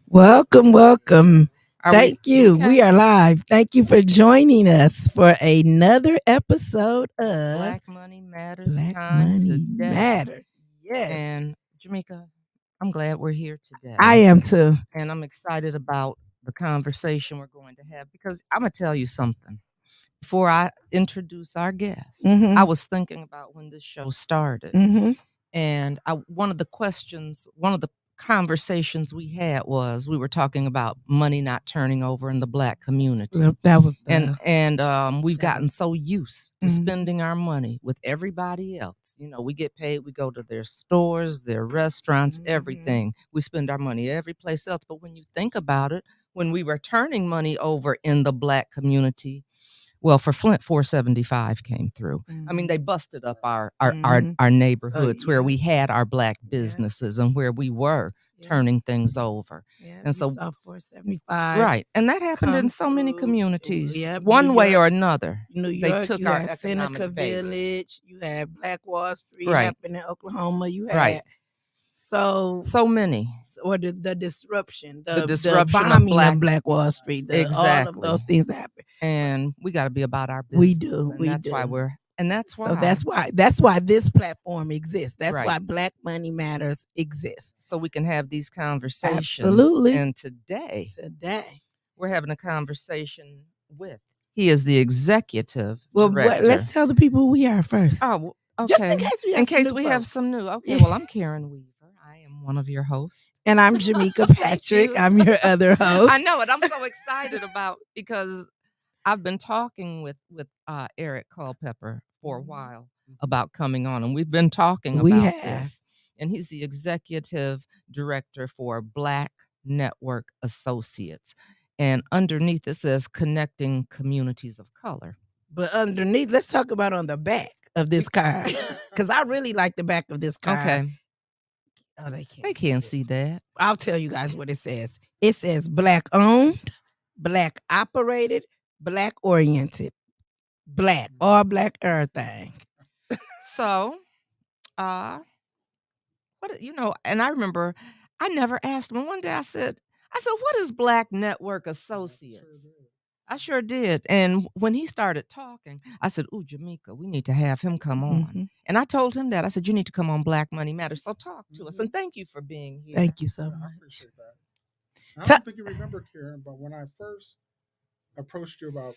Welcome, welcome. Are we Thank you. We okay? are live. Thank you for joining us for another episode of Black Money Matters Black time Money today. Matters. Yes, And Jamaica, I'm glad we're here I today. am too. And I'm excited about the conversation we're going to have because I'm going to tell you something. Before I introduce our guest, I Mm-hmm. was thinking about when this show started. Mm-hmm. And one of the questions, one of the conversations we had was we were talking about money not turning over in the Black community. That was And we've that was. gotten so used to Mhm. spending our money with everybody else. We get paid, we go to their stores, their restaurants, Mhm. everything. We spend our money every place else. But when you think about it, when we were turning money over in the Black community, well, for Flint, 475 came through. I mean, Mhm. they busted up our Mhm. our So neighborhoods where yeah, we had our Black yeah, businesses and where we were yeah, turning things over. yeah. And You so, saw 475 right. And that happened in come so many through. communities, Yep, New one way York. or another. New They York, took you our had Seneca economic base. Village, you had Black Wall Street Right, happening in Oklahoma, you right. had so So many. or the disruption, The the disruption of bombing of Black, Black Wall Street, the all of exactly. those things that happened. But And we got to be about our we business. do, And we that's why do. and that's So why, that's why this platform exists. That's right. why Black Money Matters exists. So we can have these conversations. Absolutely. And today, Today. we're having a conversation with. He is the executive Well, let's director. tell the people who we are first. Oh, Just in okay. case we In have some case new we have folks. some new. Okay, well, I'm Karen Weaver. I am one of your hosts. And I'm Jameca Thank Patrick. you. I'm your other I host. know it. I'm so excited about because I've been talking with Eric Culpepper for a while about coming on, and we've been talking We about have. this. And he's the executive director for Black Network Associates, and underneath it says connecting communities of color. But underneath, let's talk about on the back of this card. Because I really like the back of this card. Okay, Oh, they see can't it. see that. I'll tell you guys what it says. It says Black owned, Black operated, Black oriented, Black, all Black everything. So, uh, and I remember I never asked him. And one day I said, what is Black Network Associates? I sure did. And when he started talking, I said, ooh, Jameca, we need to have him come on. Mm-hmm. And I told him that. I said, you need to come on Black Money Matters. So talk to us. And thank you for being here. Thank you so Yeah, I much. appreciate that. I Ta- don't think you remember, Karen, but when I first approached you about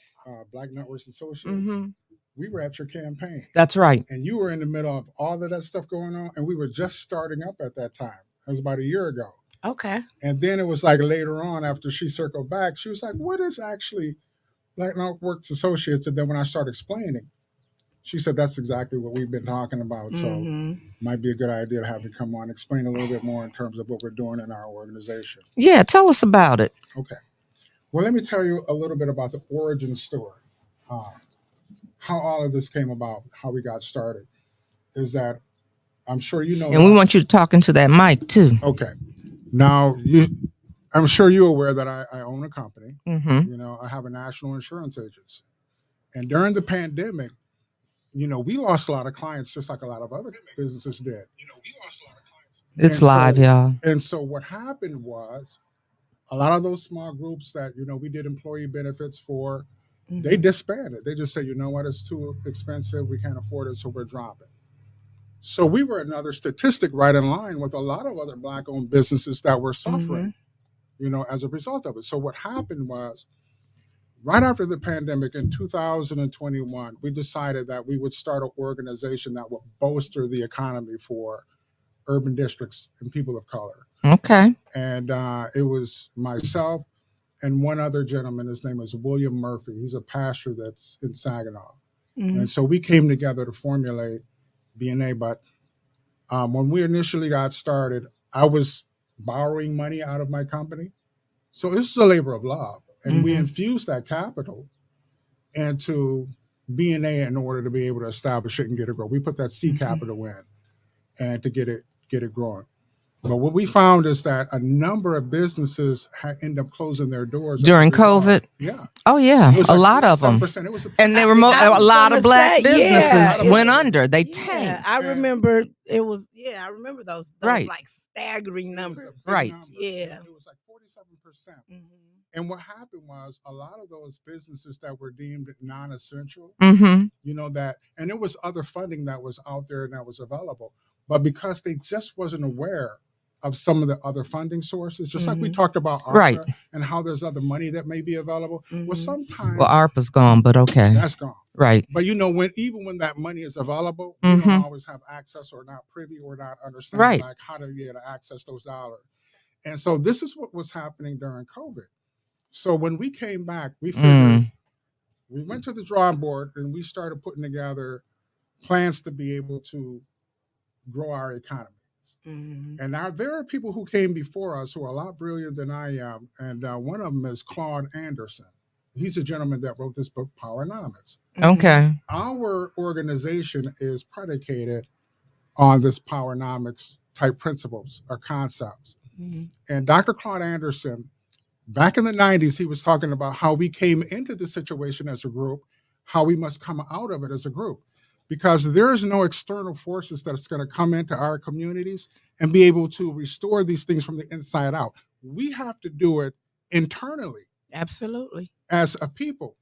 Black Networks Associates, Hmm. we were at your campaign, That's right. and you were in the middle of all of that stuff going on, and we were just starting up at that time. It was about a year ago. okay. And then it was like later on, after she circled back, she was like, "What is actually Black Networks Associates?" And then when I started explaining, she said, "That's exactly what we've been talking about." So Mm-hmm. might be a good idea to have you come on, explain a little bit more in terms of what we're doing in our organization. Yeah, tell us about it. Okay. Well, let me tell you a little bit about the origin story. Uh, how all of this came about, how we got started, is that I'm sure you know And that we want you to talk into that mic too. okay. Now, I'm sure you're aware that I own a company. Mm-hmm. I have a national insurance agency. And during the pandemic, we lost a lot of clients just like a lot of other businesses did. It's And live, so, y'all. and so what happened was a lot of those small groups that, we did employee benefits for, they disbanded. They just said, you know what, it's too expensive. We can't afford it. So we're dropping. So we were another statistic right in line with a lot of other Black owned businesses that were Mm-hmm. suffering, as a result of it. So what happened was right after the pandemic in 2021, we decided that we would start an organization that would bolster the economy for urban districts and people of color. Okay. And it was myself and one other gentleman. His name is William Murphy. He's a pastor that's in Saginaw. Mm-hmm. And so we came together to formulate BNA. But when we initially got started, I was borrowing money out of my company. So this is a labor of love. And we infused that capital into BNA in order to be able to establish it and get it grow. We put that C capital in and to get it growing. But what we found is that a number of businesses end up closing their doors as a During result. COVID? Yeah. Oh, yeah. It was A like lot of them. 47%. It was And they were I a was lot gonna of black say, businesses yeah, went it- under. They Yeah, tanked. I And- remember it was. Yeah, I remember those Right. like staggering It was a numbers. big Right. number. Yeah. It was like 47%. Mhm. And what happened was a lot of those businesses that were deemed non-essential, Mm-hmm. you know, that, and there was other funding that was out there and that was available, but because they just wasn't aware of some of the other funding sources, just like we Mhm. talked about ARPA Right. and how there's other money that may be available. Well, Mhm. sometimes Well, ARPA's gone, but okay. that's gone. Right. But you know, even when that money is available, we Mhm. don't always have access or not privy or not understand Right. like how to be able to access those dollars. And so this is what was happening during COVID. So when we came back, we figured we went to the drawing board and we started putting together plans to be able to grow our economies. Mhm. And now there are people who came before us who are a lot brilliant than I am. And one of them is Claude Anderson. He's a gentleman that wrote this book, Powernomics. Okay. Our organization is predicated on this Powernomics type principles or concepts. Mhm. And Dr. Claude Anderson, back in the 90s, he was talking about how we came into the situation as a group, how we must come out of it as a group, because there is no external forces that's going to come into our communities and be able to restore these things from the inside out. We have to do it internally Absolutely. as a people.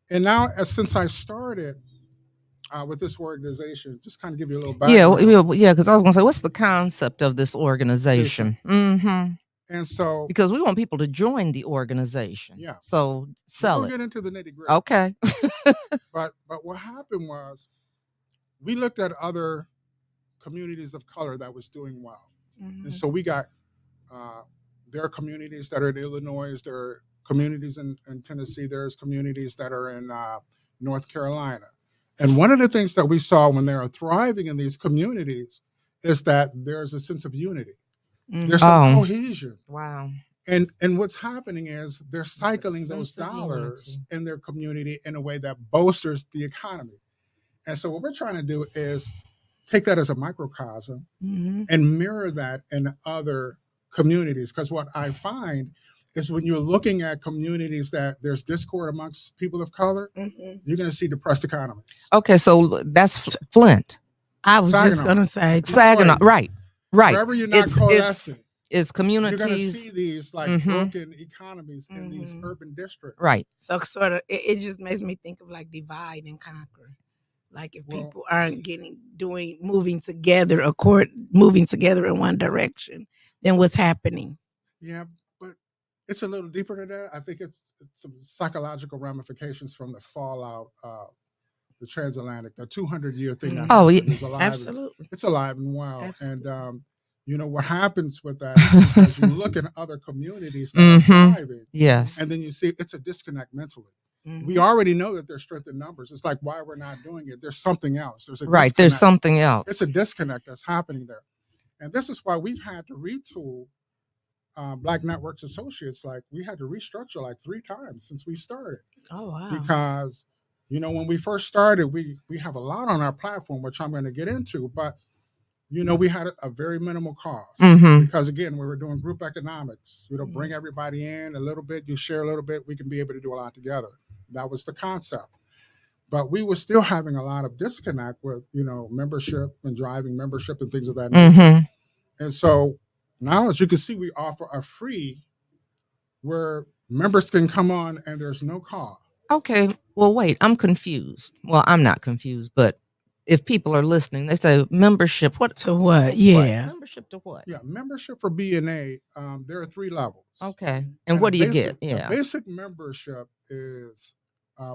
And now, since I started with this organization, just kind of give you a little background. Yeah, because I was gonna say, what's the concept of this organization? Mm-hmm. And so, Because we want people to join the organization. Yeah. So sell we'll it. get into the nitty gritty. Okay. But what happened was we looked at other communities of color that was doing well. Mhm. And so we got there are communities that are in Illinois, there are communities in Tennessee, there's communities that are in North Carolina. And one of the things that we saw when they are thriving in these communities is that there's a sense of unity. Mhm. There's some Oh. cohesion. Wow. And what's happening is they're cycling those sense of dollars unity. in their community in a way that bolsters the economy. And so what we're trying to do is take that as a microcosm Mhm. and mirror that in other communities. Because what I find is when you're looking at communities that there's discord amongst people of color, Mhm. you're going to see depressed economies. Okay, so that's Flint. I was just Saginaw. gonna say, Saginaw. Right. Right. Wherever you're not It's coalescing, it's you're going to communities. see these like Mhm. broken economies in these Mhm. urban districts. Right. so sort of, it just makes me think of like divide and conquer. Like if Well- people aren't moving together in one direction, then what's happening? Yeah, but it's a little deeper than that. I think it's some psychological ramifications from the fallout of the transatlantic, the 200-year thing that Oh, happened yeah. is alive. Absolutely. It's alive and well. Absolutely. And you know what happens with that is because you look in other communities that are Mhm. thriving, Yes. and then you see it's a disconnect mentally. Mhm. We already know that there's strength in numbers. It's like why we're not doing it. There's something else. There's a Right. There's disconnect. something else. It's a disconnect that's happening there. And this is why we've had to retool Black Networks Associates. Like we had to restructure like 3 times since we started. Oh wow. Because, you know, when we first started, we have a lot on our platform, which I'm going to get into, but, you know, we had a very minimal cost. Mhm. Because again, we were doing group economics, you know, bring everybody in a little bit, you share a little bit, we can be able to do a lot together. That was the concept. But we were still having a lot of disconnect with, you know, membership and driving membership and things of that nature. Mhm. And so now, as you can see, we offer a free where members can come on and there's no cost. Okay. Well, wait. I'm confused. Well, I'm not confused, but if people are listening, they say membership. What To what? to Yeah. Membership to what? Yeah, membership for BNA, there are 3 levels. Okay. And what a do you basic- get? Yeah. A basic membership is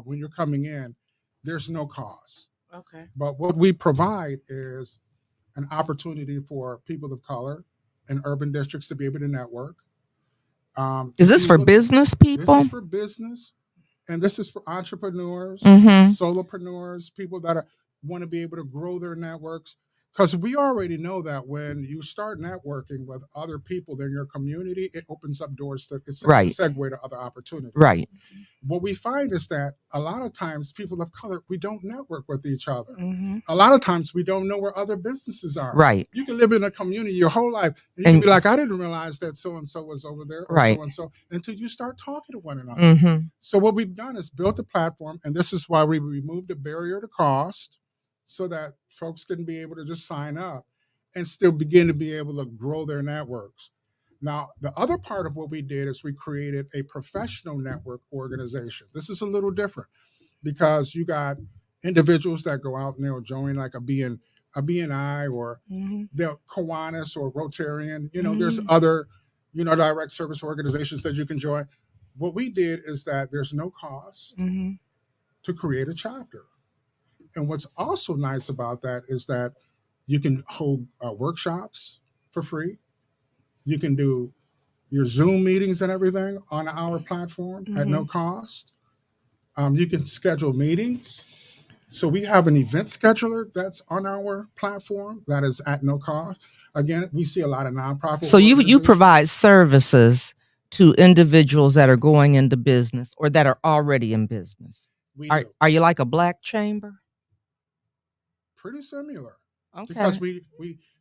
when you're coming in, there's no cost. Okay. But what we provide is an opportunity for people of color in urban districts to be able to network. Is this for business This people? is for business, and this is for entrepreneurs, Mhm. solopreneurs, people that want to be able to grow their networks. Because we already know that when you start networking with other people in your community, it opens up doors to it's a Right. segue to other opportunities. Right. What we find is that a lot of times people of color, we don't network with each other. Mhm. A lot of times we don't know where other businesses are. Right. You can live in a community your whole life and you can And be like, I didn't realize that so and so was over there or Right. so and so until you start talking to one another. mm-hmm. So what we've done is built a platform, and this is why we removed the barrier to cost so that folks can be able to just sign up and still begin to be able to grow their networks. Now, the other part of what we did is we created a professional network organization. This is a little different because you got individuals that go out and they'll join like a BNI or Mhm. they'll Kiwanis or Rotarian. There's Mhm. other, direct service organizations that you can join. What we did is that there's no cost Mhm. to create a chapter. And what's also nice about that is that you can hold workshops for free. You can do your Zoom meetings and everything on our platform at no Mhm. cost. You can schedule meetings. So we have an event scheduler that's on our platform that is at no cost. Again, we see a lot of nonprofit So you organizations. provide services to individuals that are going into business or that are already in business. We Are do. are you like a black chamber? Pretty similar Okay. because we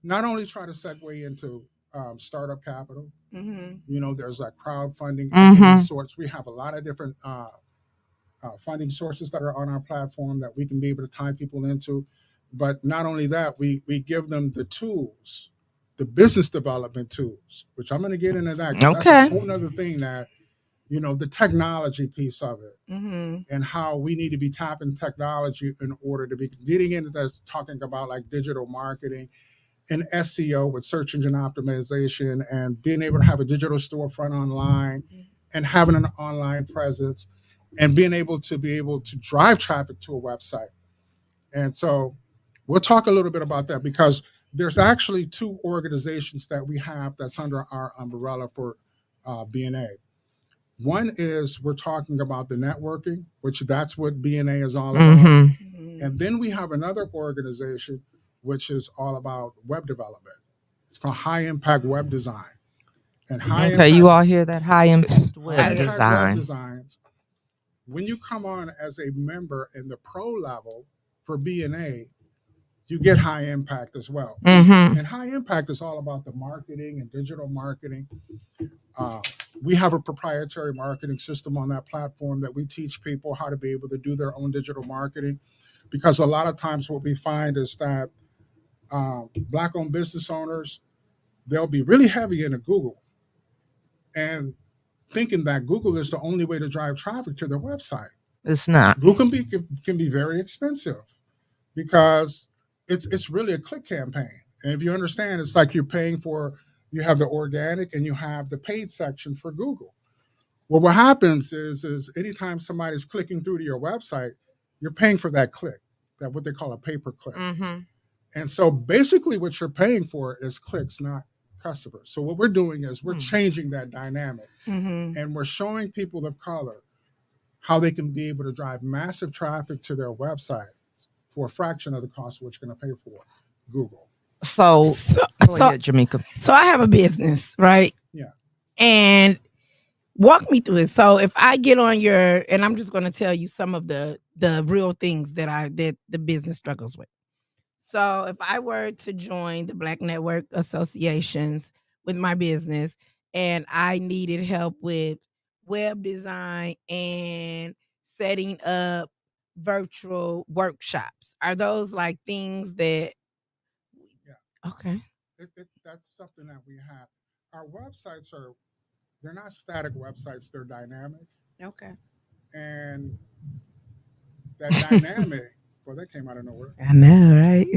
not only try to segue into startup capital. Mhm. There's like crowdfunding, Mhm. equity sorts. We have a lot of different funding sources that are on our platform that we can be able to tie people into. But not only that, we give them the tools, the business development tools, which I'm going to get into that because that's a Okay. whole nother thing that, the technology piece of it Mhm. and how we need to be tapping technology in order to be getting into that, talking about like digital marketing and SEO with search engine optimization and being able to have a digital storefront online and having an online presence and being able to drive traffic to a website. And so we'll talk a little bit about that because there's actually two organizations that we have that's under our umbrella for BNA. One is we're talking about the networking, which that's what BNA is all about. Mm-hmm. Mhm. And then we have another organization which is all about web development. It's called High Impact Web Design. And High Okay, Impact you all hear that? High impact High web Impact Web design. Designs. When you come on as a member in the pro level for BNA, you get High Impact as well. Mm-hmm. And High Impact is all about the marketing and digital marketing. Uh, we have a proprietary marketing system on that platform that we teach people how to be able to do their own digital marketing. Because a lot of times what we find is that Black-owned business owners, they'll be really heavy into Google and thinking that Google is the only way to drive traffic to their website. It's not. Google can be very expensive because it's really a click campaign. And if you understand, it's like you're paying for, you have the organic and you have the paid section for Google. Well, what happens is anytime somebody's clicking through to your website, you're paying for that click, that what they call a pay per click. Mm-hmm. And so basically what you're paying for is clicks, not customers. So what we're doing is we're changing that dynamic Mhm. and we're showing people of color how they can be able to drive massive traffic to their websites for a fraction of the cost of what you're going to pay for Google. So So, go so, ahead, Jameca. so I have a business, right? Yeah. And walk me through it. So if I get on your, and I'm just going to tell you some of the real things that the business struggles with. So if I were to join the Black Network Associations with my business and I needed help with web design and setting up virtual workshops, are those like things that Yeah. okay. That's something that we have. Our websites they're not static websites, they're dynamic. Okay. And that dynamic, well, that came out of nowhere. I know, right?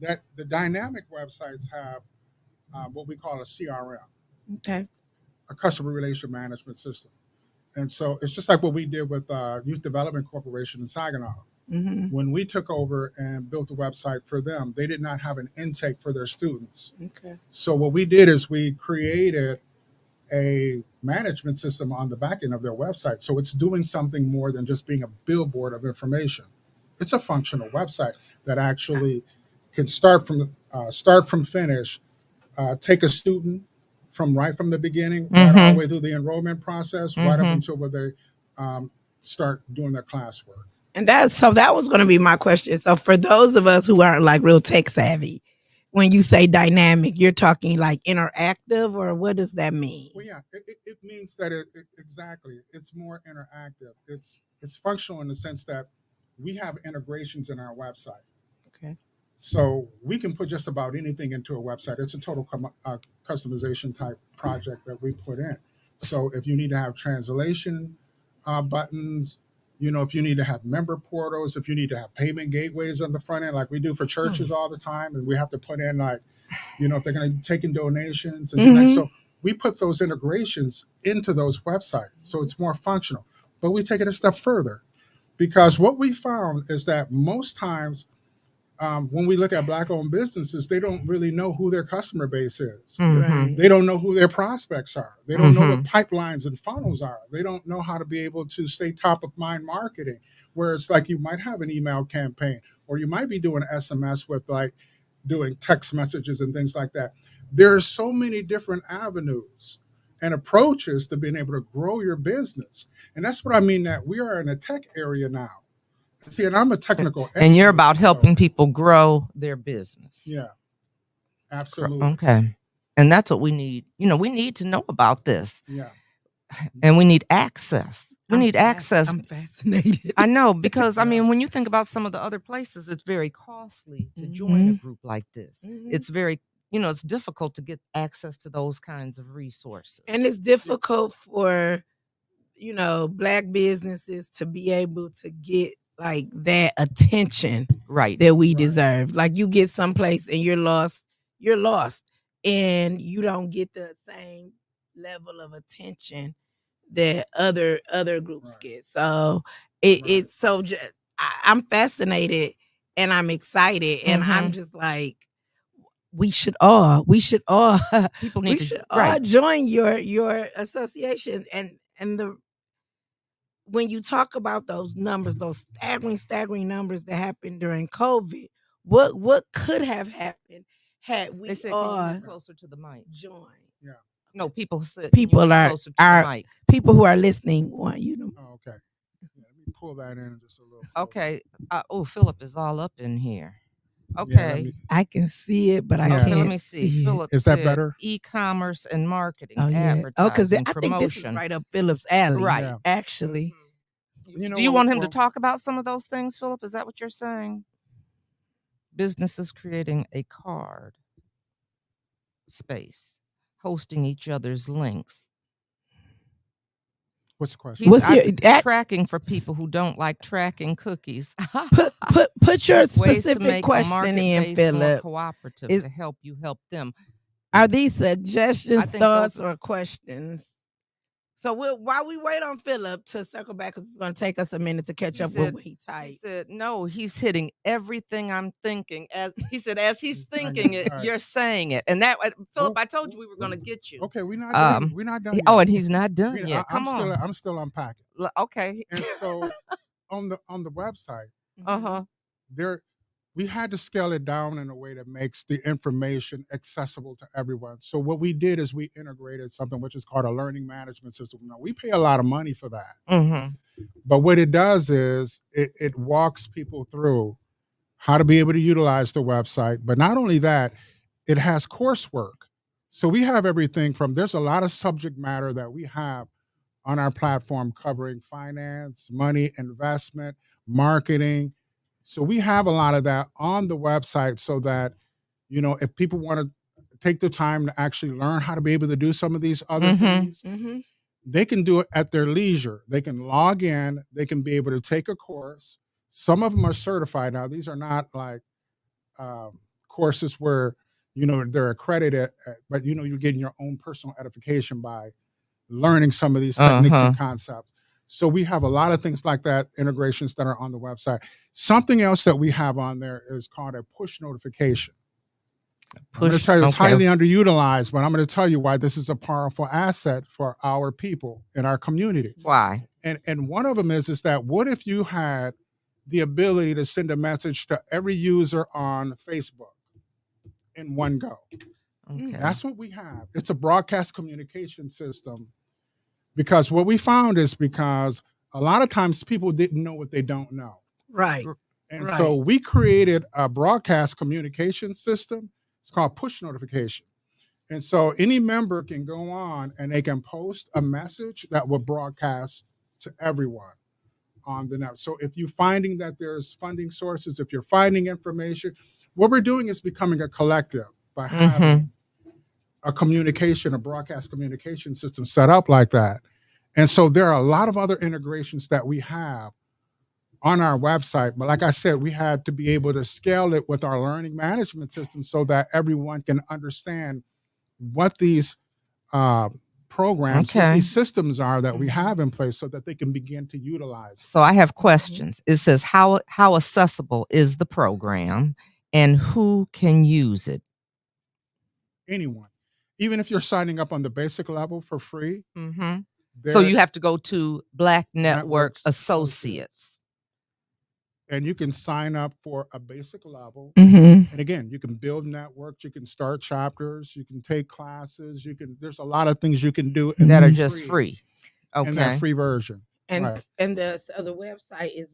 That the dynamic websites have what we call a CRM, Okay. a customer relation management system. And so it's just like what we did with Youth Development Corporation in Saginaw. Mm-hmm. When we took over and built a website for them, they did not have an intake for their students. Okay. So what we did is we created a management system on the back end of their website. So it's doing something more than just being a billboard of information. It's a functional website that actually can start from finish, take a student from right from the beginning, right all the way through the enrollment process, right up until where they start doing their classwork. And that was going to be my question. So for those of us who aren't like real tech savvy, when you say dynamic, you're talking like interactive, or what does that mean? Well, yeah, it means that exactly. It's more interactive. It's functional in the sense that we have integrations in our website. Okay. So we can put just about anything into a website. It's a total customization type project that we put in. So if you need to have translation buttons, if you need to have member portals, if you need to have payment gateways on the front end, like we do for churches all the time, and we have to put in like, if they're going to take in donations and so we put those integrations into those websites. So it's more functional, but we take it a step further, because what we found is that most times when we look at Black-owned businesses, they don't really know who their customer base is. Right. They don't know who their prospects are. They don't know what pipelines and funnels are. They don't know how to be able to stay top of mind marketing, where it's like you might have an email campaign, or you might be doing SMS with like doing text messages and things like that. There are so many different avenues and approaches to being able to grow your business. And that's what I mean, that we are in a tech area now. See, and I'm a technical expert, and you're about helping people grow their business. Yeah, absolutely. Okay. And that's what we need. We need to know about this. Yeah. And we need access. Access. I'm fascinated. I know, because I mean, when you think about some of the other places, it's very costly to join a group like this. It's very, it's difficult to get access to those kinds of resources. And it's difficult for, Black businesses to be able to get like that attention that we deserve. Like you get someplace and you're lost, and you don't get the same level of attention that other groups get. So it's so just, I'm fascinated and I'm excited, and I'm just like, we should all people need we should all join your association. And when you talk about those numbers, those staggering numbers that happened during COVID, what could have happened had we they said, all can you move closer to the mic? Join? Yeah. No, people said people are closer to the mic. People who are listening want you to. Oh, okay. Yeah, let me pull that in just a little. Okay. Philip is all up in here. Okay. I can see it, but I can't. Let me see. Philip, is that better? E-commerce and marketing, advertising. because I think this is right up Philip's alley. Right. Yeah. Actually. Do you want him to talk about some of those things, Philip? Is that what you're saying? Businesses creating a card space, hosting each other's links. What's the question? What's your tracking for people who don't like tracking cookies? put your Ways specific to make question in, Philip. Cooperative to help you help them. Are these suggestions, thoughts, or questions? So while we wait on Philip to circle back, because it's going to take us a minute to catch up with what he typed. He said, no, he's hitting everything I'm thinking. As he's thinking it, you're saying it. And that, Philip, I told you we were going to get you. Okay, we're not done. We're not done yet. Oh, and he's not done yet. Come on. I'm still unpacking. Okay. And so on the website, we had to scale it down in a way that makes the information accessible to everyone. So what we did is we integrated something which is called a learning management system. Now, we pay a lot of money for that. But what it does is it walks people through how to be able to utilize the website. But not only that, it has coursework. So we have everything from, there's a lot of subject matter that we have on our platform covering finance, money, investment, marketing. So we have a lot of that on the website, so that, if people want to take the time to actually learn how to be able to do some of these other things, they can do it at their leisure. They can log in, they can be able to take a course. Some of them are certified. Now, these are not like courses where, they're accredited, but, you're getting your own personal edification by learning some of these techniques and concepts. So we have a lot of things like that, integrations that are on the website. Something else that we have on there is called a push notification. I'm going to tell you, it's highly underutilized, but I'm going to tell you why this is a powerful asset for our people in our community. Why? And one of them is that what if you had the ability to send a message to every user on Facebook in one go. Okay. That's what we have. It's a broadcast communication system, because what we found is because a lot of times people didn't know what they don't know. Right. And so we created a broadcast communication system. It's called push notification. And so any member can go on and they can post a message that will broadcast to everyone on the net. So if you're finding that there's funding sources, if you're finding information, what we're doing is becoming a collective by having a broadcast communication system set up like that. And so there are a lot of other integrations that we have on our website. But like I said, we had to be able to scale it with our learning management system so that everyone can understand what these programs, what these systems are that we have in place so that they can begin to utilize. So I have questions. It says, how accessible is the program and who can use it? Anyone. Even if you're signing up on the basic level for free. So you have to go to Black Network Associates. And you can sign up for a basic level. And again, you can build networks, you can start chapters, you can take classes, there's a lot of things you can do that are just free. Okay. In that free version. And right. and the website is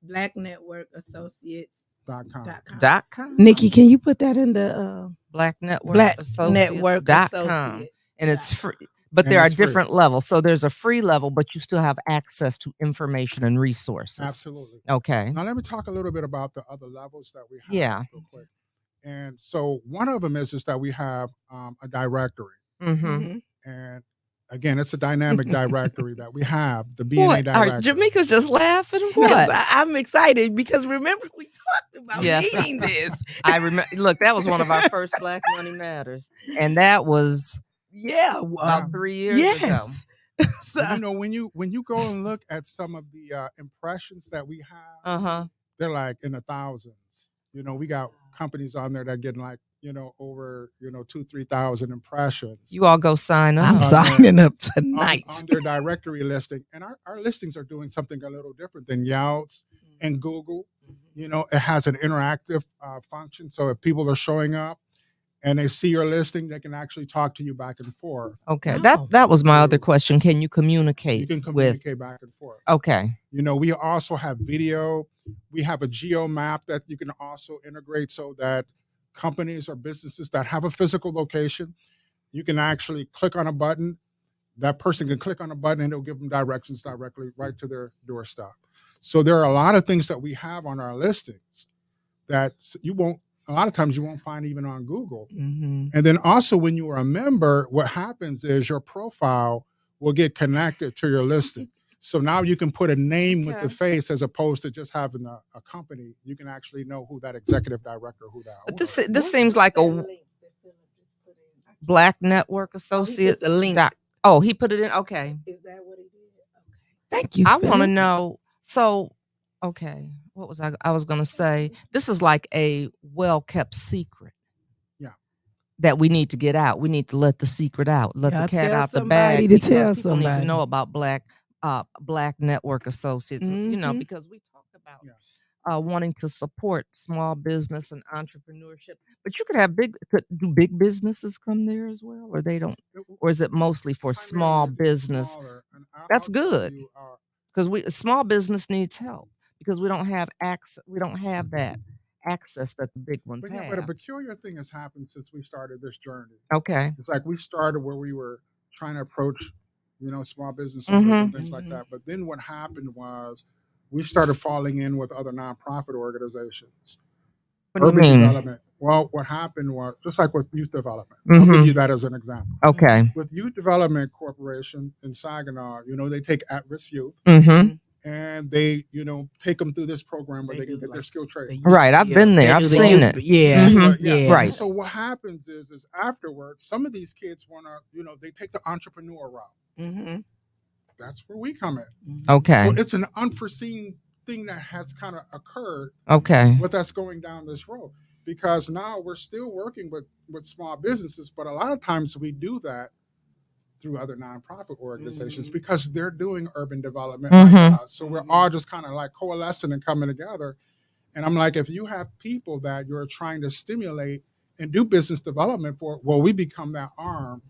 Black Network Associates. .com. Nikki, can you put that in the Black Network Associates.com? And it's free. But there are different levels. So there's a free level, but you still have access to information and resources. Absolutely. Okay. Now let me talk a little bit about the other levels that we have. Yeah. Real quick. And so one of them is that we have a directory. And again, it's a dynamic directory that we have, the BNA directory. Jameca's just laughing. What? I'm excited because remember we talked about needing this. I remember. Look, that was one of our first Black Money Matters, and that was about 3 years ago. So, when you go and look at some of the impressions that we have, they're like in the thousands. We got companies on there that get like over 2,000-3,000 impressions. You all go sign up. I'm signing up tonight on their directory listing, and our listings are doing something a little different than Yout's and Google. It has an interactive function, so if people are showing up and they see your listing, they can actually talk to you back and forth. Okay, that was my other question. Can you communicate? You can communicate back and forth. Okay. We also have video. We have a geo map that you can also integrate so that companies or businesses that have a physical location, you can actually click on a button. That person can click on a button and it'll give them directions directly right to their doorstep. So there are a lot of things that we have on our listings that a lot of times you won't find even on Google. And then also when you are a member, what happens is your profile will get connected to your listing. So now you can put a name with the face as opposed to just having a company. You can actually know who that executive director, who that. But this seems like a Black Network Associate. The link. He put it in. Okay. Is that what he did? Okay. Thank you. I want to know. So, okay, what was I was going to say? This is like a well-kept secret. That we need to get out. We need to let the secret out. Let the cat out the bag. People need to know about Black Network Associates. Because we talked about wanting to support small business and entrepreneurship, but you could have do big businesses come there as well, or they don't, or is it mostly for small business? That's good because small business needs help because we don't have access. We don't have that access that the big ones have. But a peculiar thing has happened since we started this journey. Okay, it's like we started where we were trying to approach small business owners and things like that. But then what happened was we started falling in with other nonprofit organizations. Urban development. Well, what happened was just like with youth development. I'll give you that as an example. Okay. With Youth Development Corporation in Saginaw, they take at-risk youth and they, take them through this program where they can get their skill training. Right. I've been there. I've seen it. Yeah. Right. So what happens is afterwards, some of these kids want to, they take the entrepreneur route. That's where we come in. Okay. So it's an unforeseen thing that has kind of occurred. Okay. With us going down this road, because now we're still working with small businesses, but a lot of times we do that through other nonprofit organizations Mhm. because they're doing urban development like Mhm. us. So we're all just kind of like coalescing and coming together. And I'm like, if you have people that you're trying to stimulate and do business development for, well, we become that arm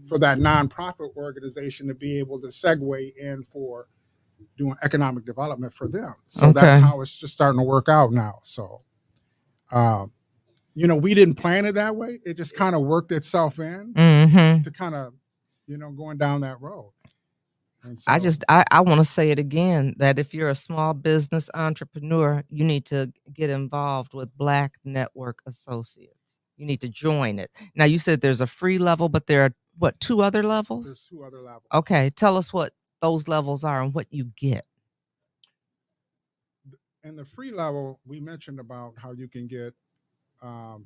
for that nonprofit organization to be able to segue in for doing economic development for them. So that's Okay. how it's just starting to work out now. So, um, we didn't plan it that way. It just kind of worked itself in Mm-hmm. to kind of, going down that road. And I so, just I want to say it again that if you're a small business entrepreneur, you need to get involved with Black Network Associates. You need to join it. Now you said there's a free level, but there are what, 2 other there's levels? 2 other levels. Okay, tell us what those levels are and what you get. In the free level, we mentioned about how you can get um,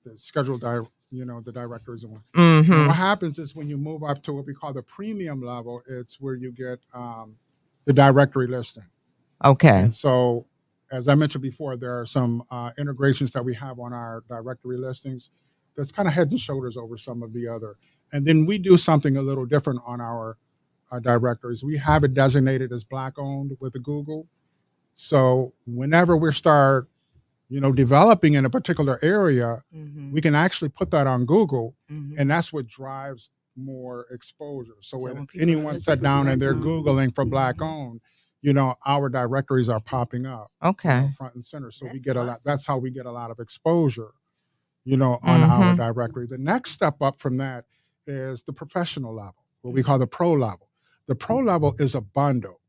the scheduled, the directories and one. Now, Mm-hmm. what happens is when you move up to what we call the premium level, it's where you get the directory listing. Okay. And so, as I mentioned before, there are some integrations that we have on our directory listings that's kind of head and shoulders over some of the other. And then we do something a little different on our directories. We have it designated as Black owned with the Google. So whenever we start, developing in a particular area, we can actually put that on Google, and that's what drives more exposure. So So when when people are anyone looking sat for down and they're Black-owned. Googling for Black owned, our directories are popping up, Okay. front and center. So we That's get a lot. awesome. That's how we get a lot of exposure, on our Mm-hmm. directory. The next step up from that is the professional level, what we call the pro level. The pro level is a bundle.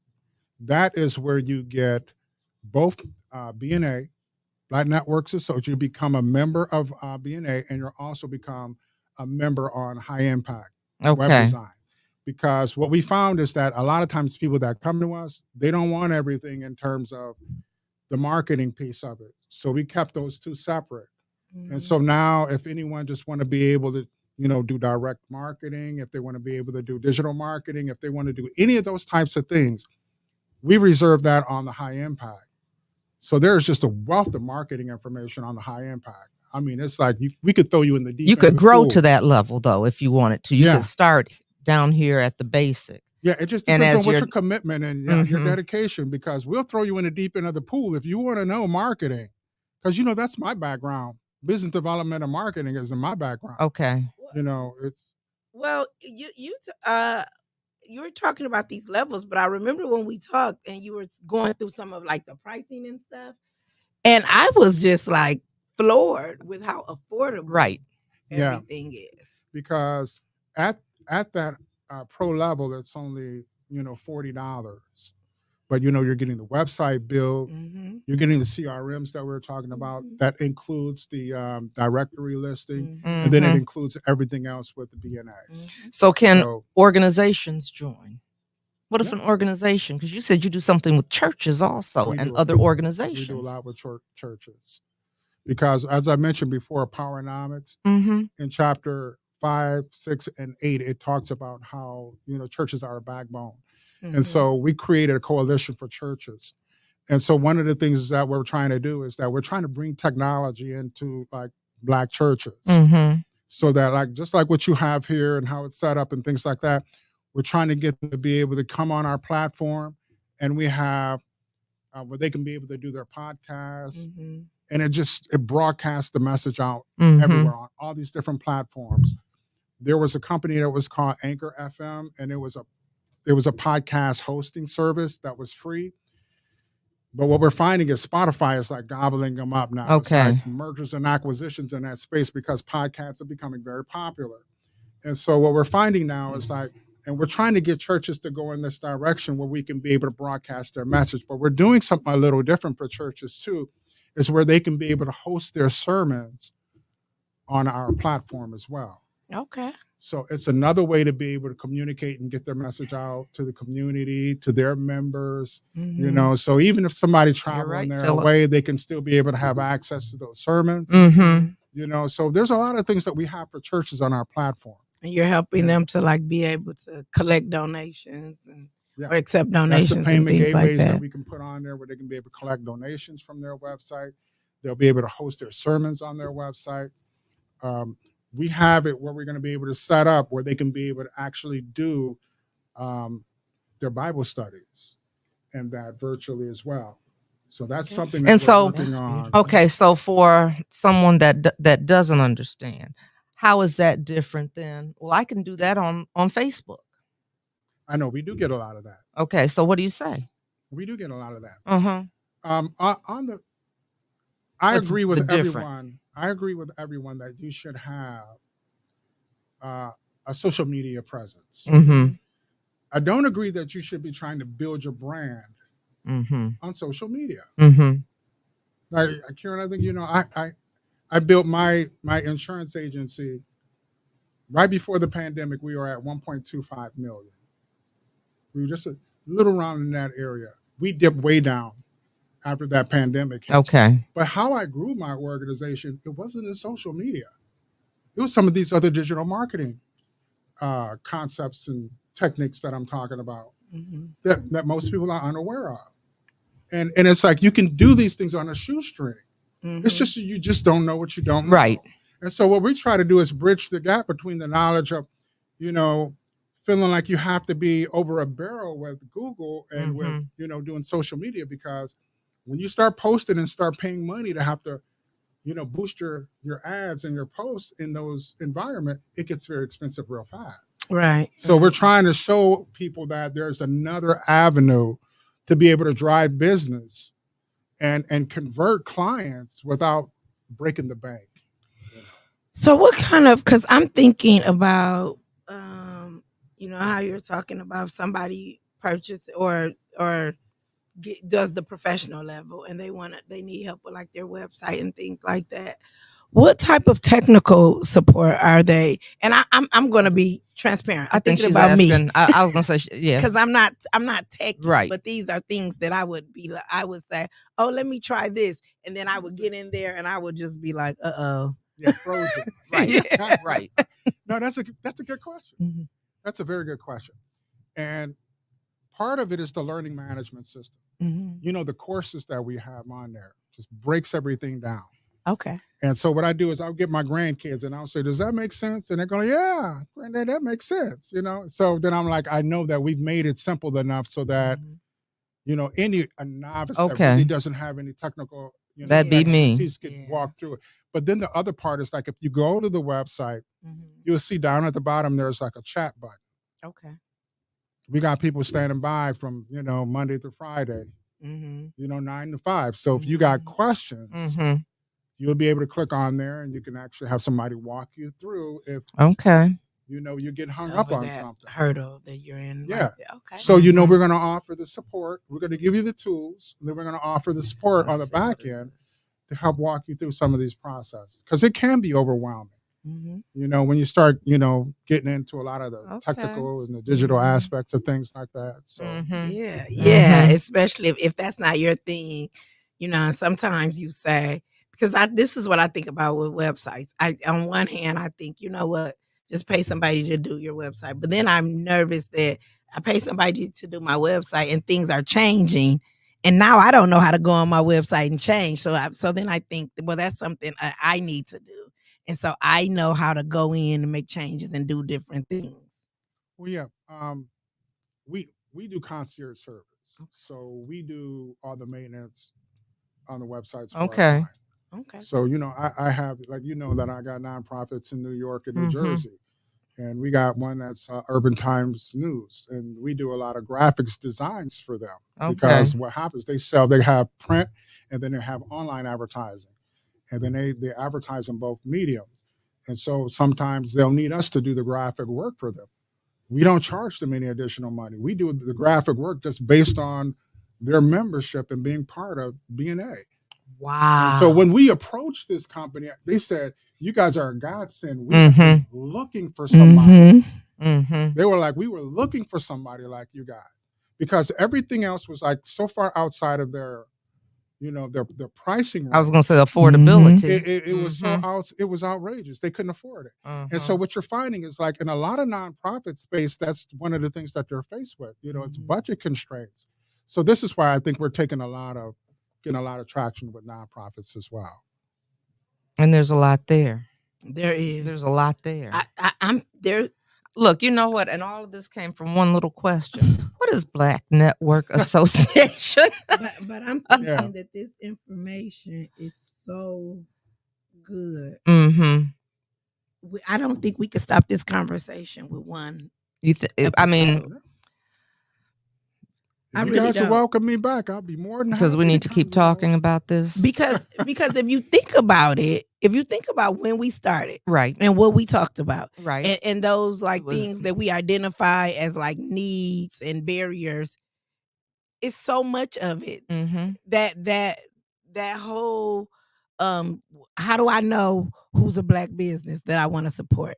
That is where you get both BNA, Black Networks Associates. You become a member of BNA, and you'll also become a member on High Impact Web Okay. Design. Because what we found is that a lot of times people that come to us, they don't want everything in terms of the marketing piece of it. So we kept those 2 separate. And so now, if anyone just want to be able to, do direct marketing, if they want to be able to do digital marketing, if they want to do any of those types of things, we reserve that on the High Impact. So there's just a wealth of marketing information on the High Impact. I mean, it's like we could throw you in the deep You end could of the grow pool. to that level though if you wanted to. You Yeah. could start down here at the basic. Yeah, it just And depends as on what you're- your commitment and your dedication, because we'll throw you in the deep end of the pool if you want to know marketing. Because, that's my background. Business development and marketing is in my background. Okay. It's Well, you were talking about these levels, but I remember when we talked and you were going through some of like the pricing and stuff, and I was just like floored with how affordable Right. Yeah. everything is. because at that pro level, it's only, $40. But, you're getting the website built. Mm-hmm. You're getting the CRMs that we were talking about. That includes the directory listing, and then it includes everything else with the BNA. So can So, organizations join? What if Yeah. an organization, because you said you do something with churches also We and do. other We do a organizations. lot with churches. Because, as I mentioned before, Powernomics, Mm-hmm. in chapter 5, 6, and 8, it talks about how, churches are a backbone. And so we created a coalition for churches. And so one of the things that we're trying to do is that we're trying to bring technology into like Black churches. Mm-hmm. So that just like what you have here and how it's set up and things like that, we're trying to get them to be able to come on our platform, and we have where they can be able to do their podcasts, and it broadcasts the message out everywhere on all these different platforms. There was a company that was called Anchor FM, and it was a podcast hosting service that was free. But what we're finding is Spotify is like gobbling them up now. Okay. It's like mergers and acquisitions in that space because podcasts are becoming very popular. And so what we're finding now is and we're trying to get churches to go in this direction where we can be able to broadcast their message. But we're doing something a little different for churches too, is where they can be able to host their sermons on our platform as well. Okay. So it's another way to be able to communicate and get their message out to the community, to their members, So even if somebody traveling their way, they can still be able to have access to those sermons, So there's a lot of things that we have for churches on our platform. And you're helping them to like be able to collect donations or accept donations. That's the payment and things gateways like that we can put on there where they can be able to collect donations from their website. They'll be able to host their sermons on their website. we have it where we're going to be able to set up where they can be able to actually do um, their Bible studies and that virtually as well. So that's something that And we're so, working on. okay, so for someone that doesn't understand, how is that different than? Well, I can do that on Facebook. I know we do get a lot of that. Okay, so what do you say? We do get a lot of that. Uh-huh. On the, I What's agree the with difference? everyone. I agree with everyone that you should have a social media presence. Mm-hmm. I don't agree that you should be trying to build your brand Mm-hmm. on social media. Mm-hmm. Like Karen, I think I built my insurance agency right before the pandemic. We were at 1.25 million. We were just a little around in that area. We dipped way down after that pandemic hit. Okay. But how I grew my organization, it wasn't in social media. It was some of these other digital marketing concepts and techniques that I'm talking about that most people are unaware of. And it's like you can do these things on a shoestring. It's just you just don't know what you don't know. Right. And so what we try to do is bridge the gap between the knowledge of, feeling like you have to be over a barrel with Google and with, doing social media, because when you start posting and start paying money to have to, boost your ads and your posts in those environment, it gets very expensive real fast. Right. So we're trying to show people that there's another avenue to be able to drive business and convert clients without breaking the bank. So what kind of, because I'm thinking about, how you're talking about somebody purchase or does the professional level and they need help with like their website and things like that. What type of technical support are they? And I'm going to be transparent. I I'm think thinking she's about asking. me. I was gonna say, yeah, Because I'm not techie, Right. but these are things that I would be like, I would say, oh, let me try this, and then I would get in there and I would just be like, Yeah, frozen. right, Yeah. right. No, that's a good question. Mm-hmm. That's a very good question. And part of it is the learning management system. Mm-hmm. The courses that we have on there just breaks everything down. Okay. And so what I do is I'll get my grandkids and I'll say, does that make sense? And they're going, yeah, granddad, that makes sense. So then I'm like, I know that we've made it simple enough so that, a novice that Okay. really doesn't have any technical, That'd be me. expertise could walk through it. But then the other part is like, if you go to the website, you'll see down at the bottom, there's like a chat button. Okay. We got people standing by from, Monday through Friday, 9 to 5. So if you got questions, you'll be able to click on there and you can actually have somebody walk you through if Okay. you get hung up on that something. hurdle that you're in. Yeah. Like that. Okay. So we're going to offer the support. We're going to give you the tools. And then we're going to offer the support on the back end to help walk you through some of these processes, because it can be overwhelming. When you start, getting into a lot of the technical and the digital aspects of things like that. So yeah, especially if that's not your thing, and sometimes you say, because this is what I think about with websites. On one hand, I think, you know what, just pay somebody to do your website. But then I'm nervous that I pay somebody to do my website and things are changing. And now I don't know how to go on my website and change. So then I think, well, that's something I need to do. And so I know how to go in and make changes and do different things. Well, yeah, we do concierge service. So we do all the maintenance on the websites for our client. Okay. So, I have, like, that I got nonprofits in New York and New Jersey. And we got one that's Urban Times News. And we do a lot of graphics designs for them. Because what happens, they have print and then they have online advertising. And then they advertise on both mediums. And so sometimes they'll need us to do the graphic work for them. We don't charge them any additional money. We do the graphic work just based on their membership and being part of BNA. Wow. And so when we approached this company, they said, you guys are a godsend. We've been looking for somebody. They were like, we were looking for somebody like you guys, because everything else was like so far outside of their their pricing range. I was going to say affordability. It was it was outrageous. They couldn't afford it. And so what you're finding is, like, in a lot of nonprofit space, that's one of the things that they're faced with. It's budget constraints. So this is why I think we're getting a lot of traction with nonprofits as well. And there's a lot there. There is. There's a lot there. I'm there. Look, you know what? And all of this came from one little question. What is Black Network Association? But I'm thinking Yeah. that this information is so good. Mm-hmm. I don't think we could stop this conversation with one. I mean, episode. If I you really guys will don't. welcome me back, I'll be more than happy. because we need to keep come, you know. talking about this. because if you think about it, if you think about when we started Right. and what we talked about, Right. and those like It was- things that we identify as like needs and barriers, it's so much of it Mm-hmm. that whole how do I know who's a Black business that I want to support?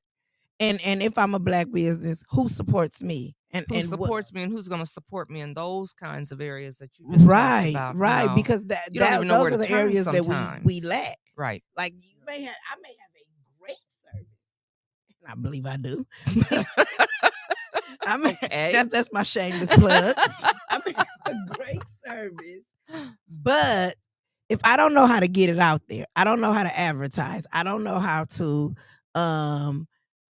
And if I'm a Black business, who supports me? Who And supports me and who's going to support me in those kinds of areas that you just talked right, about. right, You know, because you don't even know those where are to the turn areas that sometimes. we lack. Right. Like I may have a great service, and I believe I do. I mean, Okay. that's my shameless plug. I mean, a great service, but if I don't know how to get it out there, I don't know how to advertise, I don't know how to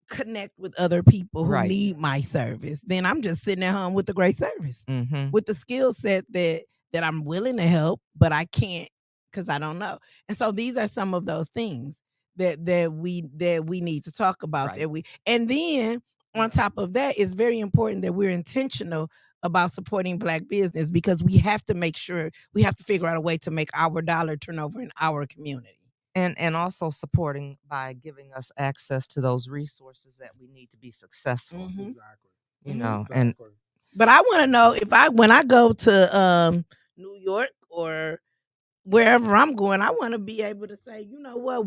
connect with other people who Right. need my service, then I'm just sitting at home with a great service, Mm-hmm. with the skill set that I'm willing to help, but I can't because I don't know. And so these are some of those things that we need to talk about. Right. And then on top of that, it's very important that we're intentional about supporting Black business, because we have to make sure, we have to figure out a way to make our dollar turn over in our community. And also supporting by giving us access to those resources that we need to be successful. Mhm. Exactly. You Mhm. know, and Exactly. But I want to know if when I go to New York or wherever I'm going, I want to be able to say, you know what,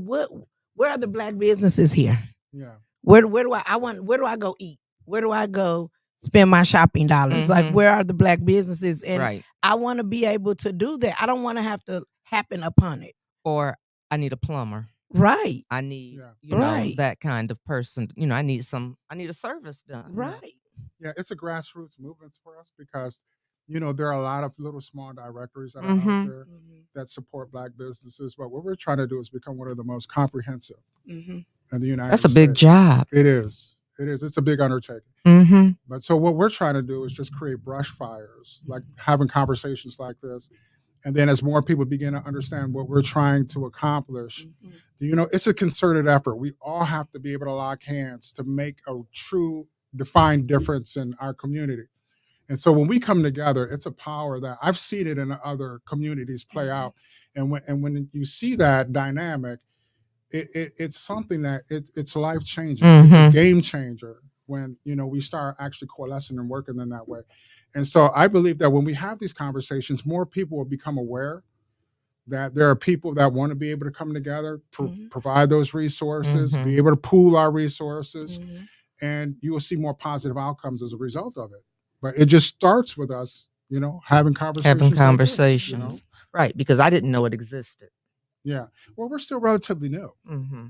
where are the Black businesses here? Yeah. Where do where do I go eat? Where do I go spend my shopping dollars? Like, Mhm. where are the Black businesses? And right. I want to be able to do that. I don't want to have to happen upon it. Or I need a plumber. Right. I need, Yeah. you know, Right. that kind of person. You know, I need a service done. Right. Yeah, it's a grassroots movement for us because, there are a lot of little small directories that are Mhm. out there that support Black businesses. But what we're trying to do is become one of the most comprehensive Mhm. in the United That's a States. big job. It is. It is. It's a big undertaking. Mm-hmm. But so what we're trying to do is just create brush fires, like having conversations like this. And then as more people begin to understand what we're trying to accomplish, it's a concerted effort. We all have to be able to lock hands to make a true defined difference in our community. And so when we come together, it's a power that I've seen it in other communities play out. And when you see that dynamic, it's something that it's life changing. It's a Mhm. game changer when we start actually coalescing and working in that way. And so I believe that when we have these conversations, more people will become aware that there are people that want to be able to come together, provide those resources, Mhm. be able to pool our resources, and you will see more positive outcomes as a result of it. But it just starts with us, having conversations. Having like this, conversations. Right, because I didn't know it existed. Yeah. Well, we're still relatively new. Mm-hmm.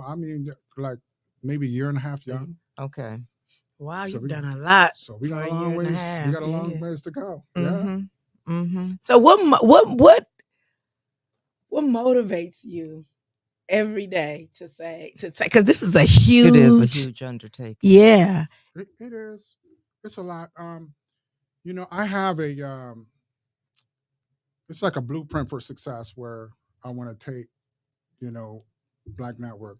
I mean, like maybe a year and a half young. Okay. Wow, So you've we- done a lot. So we for got a a year long and a ways. We half, got a long yeah. ways to go. Yeah. Mm-hmm. Mm-hmm. So what motivates you every day to say, because this is a huge, It is a huge undertaking. yeah. It is. It's a lot. I have it's like a blueprint for success where I want to take, Black Network.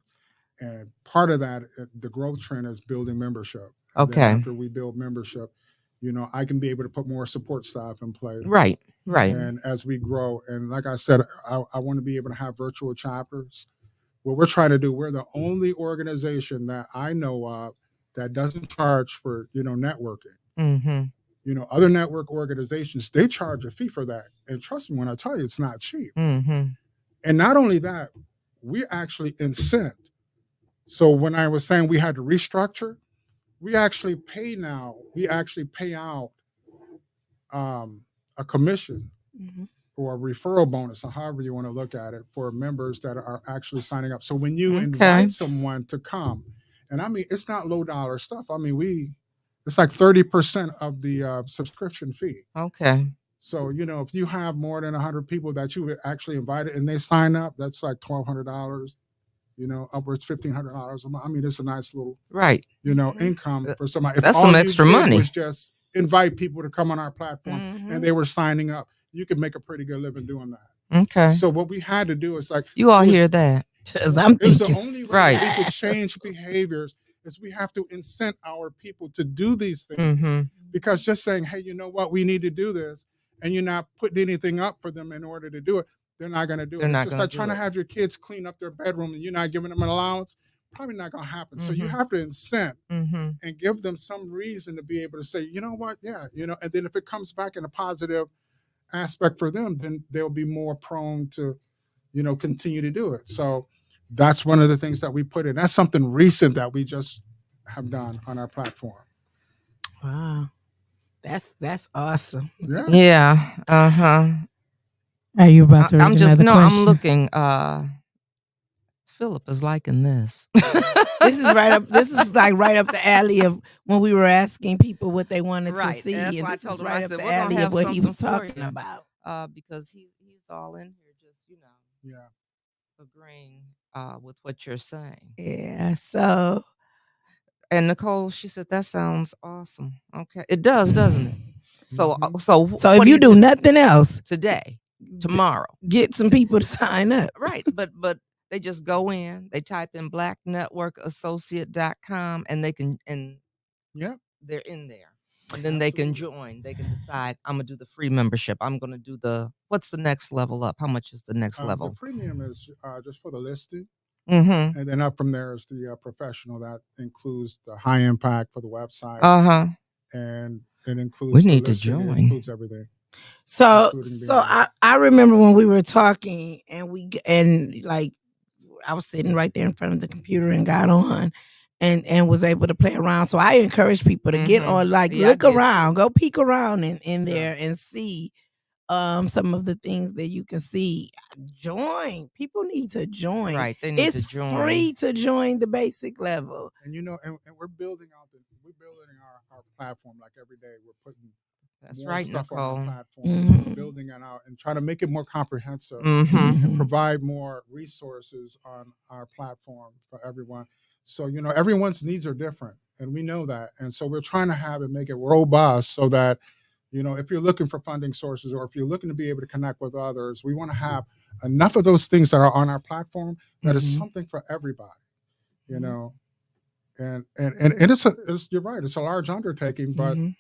And part of that, the growth trend is building membership. And Okay. then after we build membership, I can be able to put more support staff in place. Right. Right. And as we grow, and like I said, I want to be able to have virtual chapters. What we're trying to do, we're the only organization that I know of that doesn't charge for, networking. Mm-hmm. Other network organizations, they charge a fee for that. And trust me when I tell you, it's not cheap. Mm-hmm. And not only that, we actually incent. So when I was saying we had to restructure, we actually pay out a commission or a referral bonus, or however you want to look at it, for members that are actually signing up. So when you invite someone to come, and I mean, it's not low dollar stuff. I mean, it's like 30% of the subscription fee. Okay. So, if you have more than 100 people that you actually invited and they sign up, that's like $1,200. upwards $1,500 a month. I mean, it's a nice little, Right. income for somebody. If That's all some you extra did money. was just invite people to come on our platform and they were signing up, you could make a pretty good living doing that. Okay. So what we had to do is like, you all hear that? Because I'm it was the thinking, only way Right. that we could change behaviors is we have to incent our people to do these things. Because just saying, hey, you know what, we need to do this, and you're not putting anything up for them in order to do it, they're not going to do They're it. not It's just gonna like do trying to it. have your kids clean up their bedroom and you're not giving them an allowance. Probably not going to happen. So you have to incent and give them some reason to be able to say, you know what, yeah, and then if it comes back in a positive aspect for them, then they'll be more prone to, continue to do it. So that's one of the things that we put in. That's something recent that we just have done on our platform. wow, that's awesome. Yeah. Yeah. Uh-huh. Are you about to read I'm just another no, I'm question? looking. Philip is liking this. This is right up. This is like right up the alley of when we were asking people what they wanted Right. to see, That's and why I this told is him, I right up said, the we're gonna alley of have what he was something for talking you. about. Because he's all in here just, Yeah. agreeing with what you're saying. Yeah. So And Nicole, she said, that sounds awesome. Okay. It does, doesn't it? So so so what if you do do nothing else, today, tomorrow? get some people to sign up. Right. But they just go in, they type in blacknetworkassociate.com and they can Yeah. they're in there. And then they can join. They can decide, I'm gonna do the free membership. I'm gonna do what's the next level up? How much is the next The level? premium is just for the listing. Mm-hmm. And then up from there is the professional that includes the high impact for the website. Uh-huh. And it includes We the need to listing. It join. includes everything. So including so BMM. I remember when we were talking and like I was sitting right there in front of the computer and got on and was able to play around. So I encourage people to get on, like Yeah, I look did around, too. go peek around in Yeah. there and see some of the things that you can see. Join. People need to join. Right. They need to It's join. free to join the basic level. And and we're building our platform like every day. We're putting That's more right, stuff on Nicole. our platform, Mhm. building it out and trying to make it more comprehensive Mm-hmm. and provide more resources on our platform for everyone. So, everyone's needs are different and we know that. And so we're trying to have it make it robust so that, if you're looking for funding sources or if you're looking to be able to connect with others, we want to have enough of those things that are on our platform that is Mhm. something for everybody, and it's you're right, it's a large undertaking, but Mhm.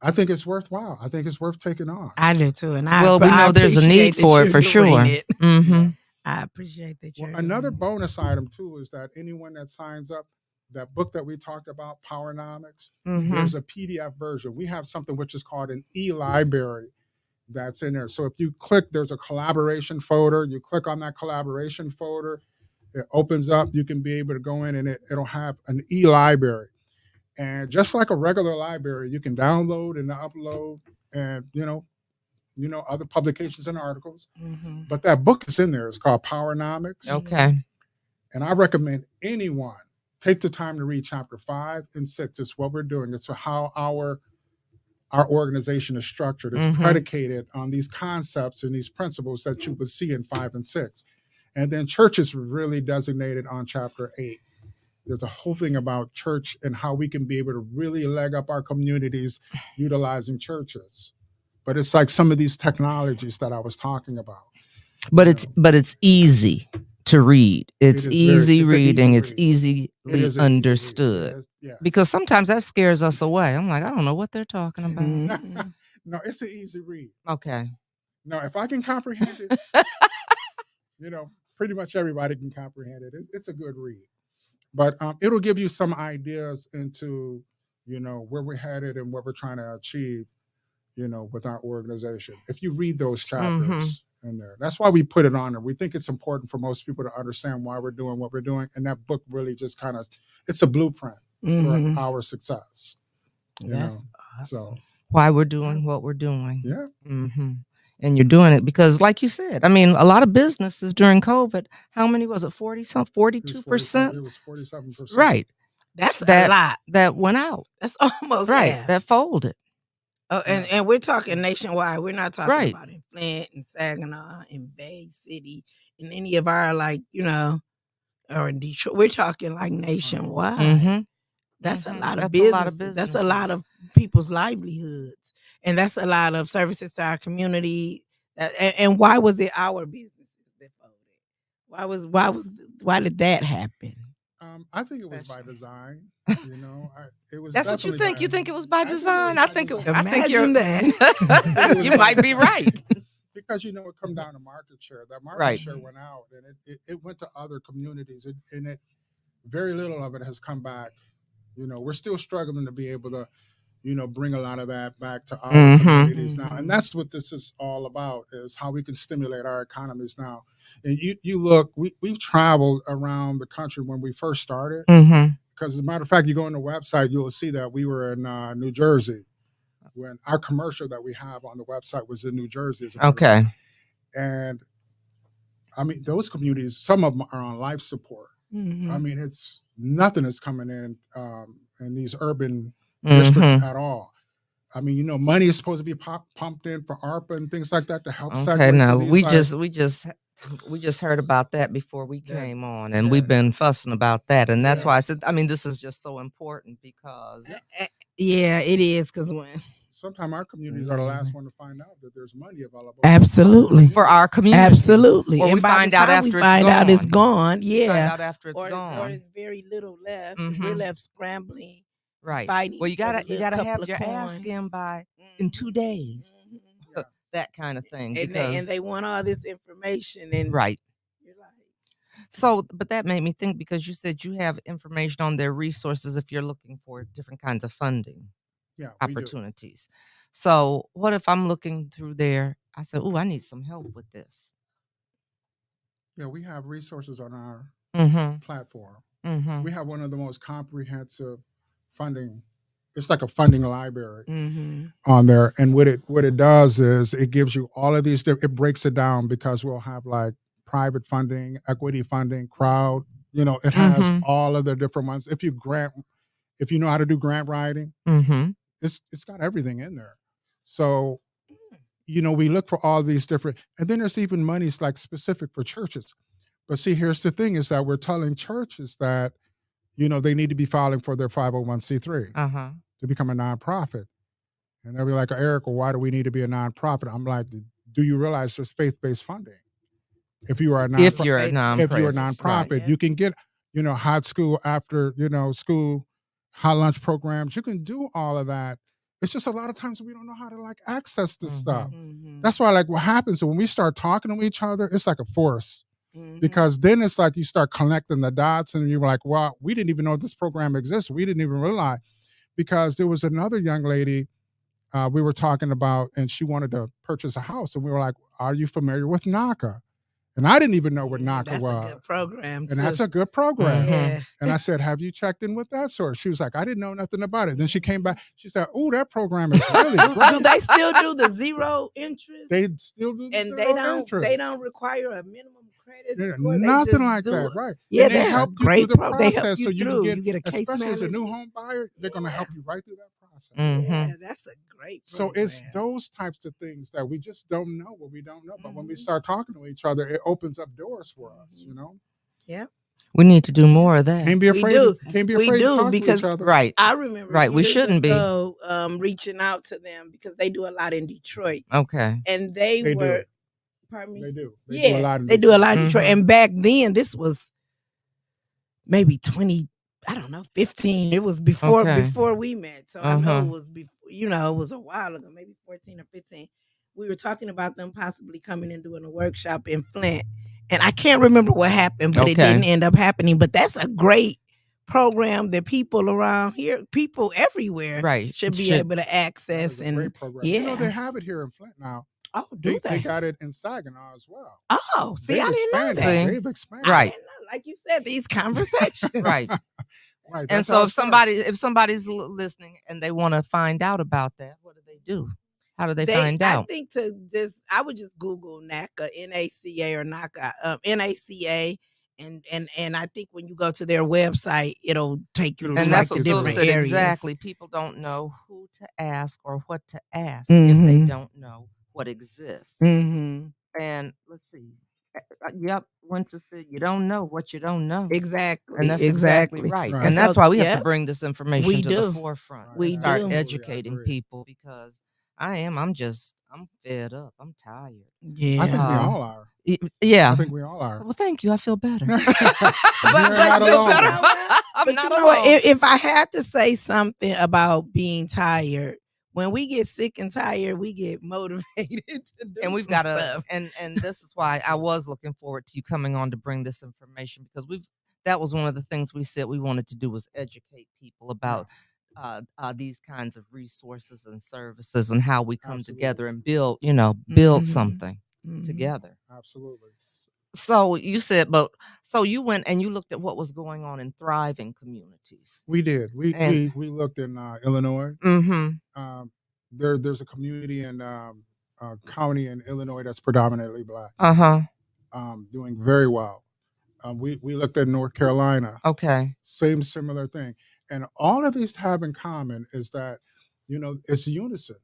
I think it's worthwhile. I think it's worth taking on. I do too, and Well, we I know there's a appreciate need that for it you're for doing sure. it. Mm-hmm. I appreciate that you're Another doing it. bonus item too is that anyone that signs up, that book that we talked about, Powernomics, Mm-hmm. there's a PDF version. We have something which is called an e-library that's in there. So if you click, there's a collaboration folder. You click on that collaboration folder, it opens up. You can be able to go in and it'll have an e-library. And just like a regular library, you can download and upload and other publications and articles. Mhm. But that book is in there. It's called Powernomics. Okay. And I recommend anyone take the time to read chapter 5 and 6. It's what we're doing. It's how our organization is structured. It's predicated on these concepts and these principles that you would see in 5 and 6. And then church is really designated on chapter 8. There's a whole thing about church and how we can be able to really leg up our communities utilizing churches. But it's like some of these technologies that I was talking about. But it's easy to read. It's easy reading. It's easily understood. Yes. Because sometimes that scares us away. I'm like, I don't know what they're talking about. Mhm. No, it's an easy read. Okay. No, if I can comprehend it, pretty much everybody can comprehend it. It's a good read. But it'll give you some ideas into, where we're headed and what we're trying to achieve, with our organization. If you read those chapters in there, that's why we put it on there. We think it's important for most people to understand why we're doing what we're doing. And that book really just it's a blueprint for our success. That's awesome. So why we're doing what we're doing. Yeah. Mm-hmm. And you're doing it because, like you said, I mean, a lot of businesses during COVID, how many was it? 42%? It was 47%. Right. That's a lot. That went out. That's almost right. half. That folded. Oh, and we're talking nationwide. We're not talking Right. about in Flint and Saginaw and Bay City and any of our or in Detroit. We're talking like nationwide. Mm-hmm. That's a lot of That's a lot of businesses. That's a lot of people's livelihoods, and that's a lot of services to our community. And why was it our businesses that folded? Why did that happen? I think it was by design. You know, it was. That's what you definitely think. by- You think it was by I think it was design. by I think. design. I think you're. Imagine that. You might be right. Because it come down to market share. That market Right. share went out, and it went to other communities, and very little of it has come back. We're still struggling to be able to, bring a lot of that back to our Mhm. communities now, Mhm. and that's what this is all about: is how we can stimulate our economies now. And you look, we've traveled around the country when we first started. Mm-hmm. Because as a matter of fact, you go on the website, you will see that we were in New Jersey when our commercial that we have on the website was in New Jersey. As a matter of Okay. fact. And I mean, those communities, some of them are on life support. Mhm. I mean, it's nothing is coming in these urban districts at all. I mean, money is supposed to be pumped in for ARPA and things like that to help Okay. segue Now to these. we just heard about that before we Yeah, came on, and yeah. we've been fussing about that, and that's why I Yes. said, I mean, this is just so important because Yeah, it is because when Sometimes our communities are the last one to find out that there's money available. Absolutely. for our community, absolutely, or and we by find the out time after we it's find out it's gone. gone, We find yeah, out after it's or gone. there's very little left. Mhm. We're left scrambling, Right. fighting. Well, you for the gotta little couple have of your ass coin. in by in 2 days. Mhm. Yeah. That kind of thing. And Because they want all this information, and right. you're like, So, but that made me think because you said you have information on their resources if you're looking for different kinds of funding Yeah, we do. opportunities. So, what if I'm looking through there? I said, "Oh, I need some help with this." Yeah, we have resources on our Mm-hmm. platform. Mm-hmm. We have one of the most comprehensive funding. It's like a funding library on there, and what it does is it gives you all of these. It breaks it down because we'll have like private funding, equity funding, crowd. It has Mhm. all of the different ones. If you know how to do grant writing, Mm-hmm. it's got everything in there. So we look for all these different, and then there's even monies like specific for churches. But see, here's the thing: is that we're telling churches that they need to be filing for their 501c3 Uh-huh. to become a nonprofit. And they'll be like, Eric, well, why do we need to be a nonprofit? I'm like, do you realize there's faith-based funding? If you are a nonprofit, If you're a nonprofit, right. You can get, hot school after, school, hot lunch programs. You can do all of that. It's just a lot of times we don't know how to like access this stuff. That's why like what happens when we start talking to each other, it's like a force. Because then it's like you start connecting the dots and you're like, well, we didn't even know this program exists. We didn't even realize, because there was another young lady we were talking about, and she wanted to purchase a house. And we were like, are you familiar with NACA? And I didn't even know what NACA that's was. a good program, and that's a good program. Yeah. And I said, have you checked in with that source? She was like, I didn't know nothing about it. Then she came back. She said, oh, that program is really great. Do they still do the zero interest? They still do the and zero interest. they don't require a minimum credit Yeah, score. They nothing just like do that, it. right? Yeah, And they they're help a you through great the they help process, you so you through. can You get a case especially as a new manager. home buyer, they're going to help you right through that process. Yeah, that's a great So program. it's those types of things that we just don't know what we don't know. But when we start talking to each other, it opens up doors for us, Yeah. We need to do more of that. Can't be afraid. Can't be afraid to talk because to each other. Right. I remember Right. We years shouldn't be. ago, reaching out to them because they do a lot in Detroit. Okay. And they were do. pardon me. They do. They yeah, do a lot in they do a Detroit. lot in Detroit. And back then, this was maybe 20, I don't know, 15. It was before we met. So I know it was before, it was a while ago, maybe 14 or 15. We were talking about them possibly coming and doing a workshop in Flint. And I can't remember what happened, but it didn't end up happening. But that's a great program that people around here, people everywhere, should be able to access. That is a great program. Yeah, they have it here in Flint now. Oh, do they? They got it in Saginaw as well. Oh, see, They've I didn't know expanded. that. They've expanded. I Right. didn't know. Like you said, these conversations. Right. Right. And so if somebody's listening and they want to find out about that, what do? How do they find out? I think I would just Google NACA, NACA or NACA, NACA. And I think when you go to their website, it'll take you to and like that's the what Phil different said areas. exactly. People don't know who to ask or what to ask if they don't know what exists. And let's see. Yep. Winter said, "You don't know what you don't know." Exactly. And that's exactly Exactly. right. Right. And And that's so, why we have to yep, bring this information we to the do. forefront Right. and We start do. Absolutely, I educating agree. people because I'm fed up. I'm tired. I think we Yeah. all are. Yeah. I think we all are. Well, thank you. I feel better. You're But not feel alone. better. You know what? I'm But not you know what? alone. If I had to say something about being tired, when we get sick and tired, we get motivated to do And we've some got to stuff. and this is why I was looking forward to you coming on to bring this information because that was one of the things we said we wanted to do was educate people about these kinds of resources and services and how we come together Absolutely. and build Mhm. something Mhm. together. Absolutely. So you said, but so you went and you looked at what was going on in thriving communities. We did. And We looked in Illinois. mm-hmm. Um, there's a community in county in Illinois that's predominantly black, Uh-huh. doing very well. We looked at North Carolina, Okay. same similar thing, and all of these have in common is that it's unison.